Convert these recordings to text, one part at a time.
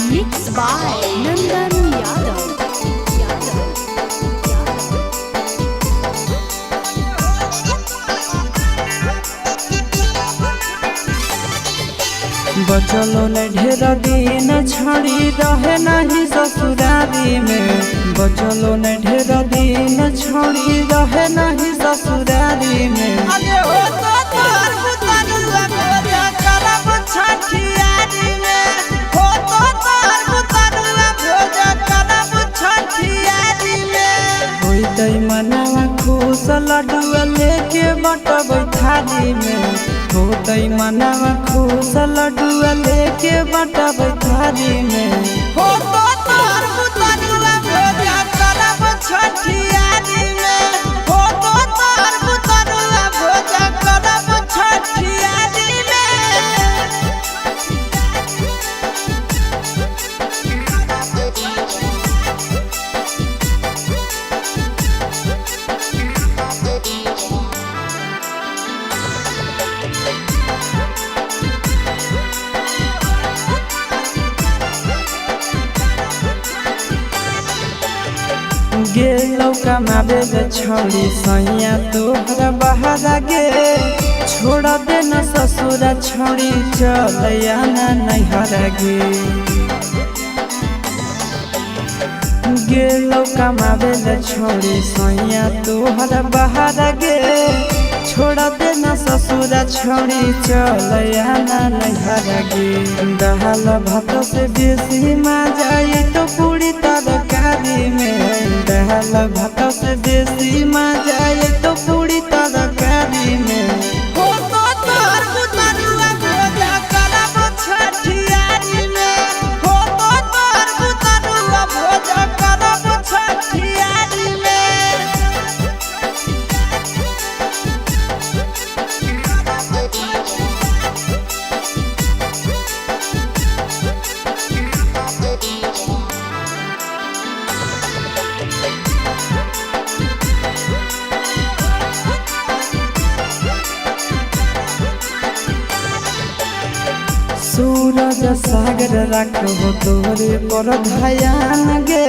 Mixed by Nandan Yadav. बचलो न ढेर दिन छड़ी रहे नहीं ससुरारी में। बचलो न ढेर दिन छड़ी रहे नहीं ससुरारी में। अरे हो तो तोर बुतरुआ भोजा करब छठियारी में। हो तो तोर बुतरुआ भोजा करब छठियारी में। होइतै मनवा खुश लड्डुआ लेके बटबै थारी में। होइतै मनवा खुश लड्डुआ लेके बटबै थारी में। हो तो तोर बुतरुआ भोजा करब छठियारी में। हो तो तोर बुतरुआ भोजा करब छठियारी गेलौ कमाबे गे छौड़ी सैया तोहरा बहारा गे। छोड़ दे न ससुरा छौड़ी चलया ना नैहरा गे। गेलौ कमाबे गे छौड़ी सैया तोहरा बहारा गे। छोड़ दे न ससुरा छौड़ी चलया ना नैहरा गे। दाल भात से बेसी मजा तो पूरी तरकारी में। दाल भात से बेसी मजा तो पूरी तरकारी में। हो तो तोर बुतरुआ भोजा करब छठियारी में। हो तो तोर बुतरुआ भोजा करब छठियारी में। सूरज सागर रखो तोरे पर ध्यान गे।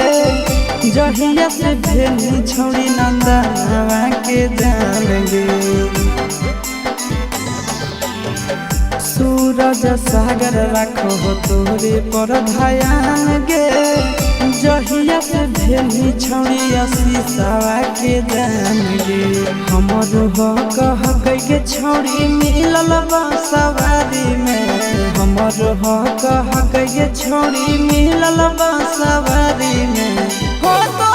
जहिया से भेली छौड़ी नंदनवा के जान गे। सूरज सागर रखो तोरे पर ध्यान गे। जहिया से भेली छौड़ी शीशवा के जान गे। हमर हक हक के छौड़ी मिलल बा सवारी में। हमर हक हक के छौड़ी मिलल बा सवारी में। हो तो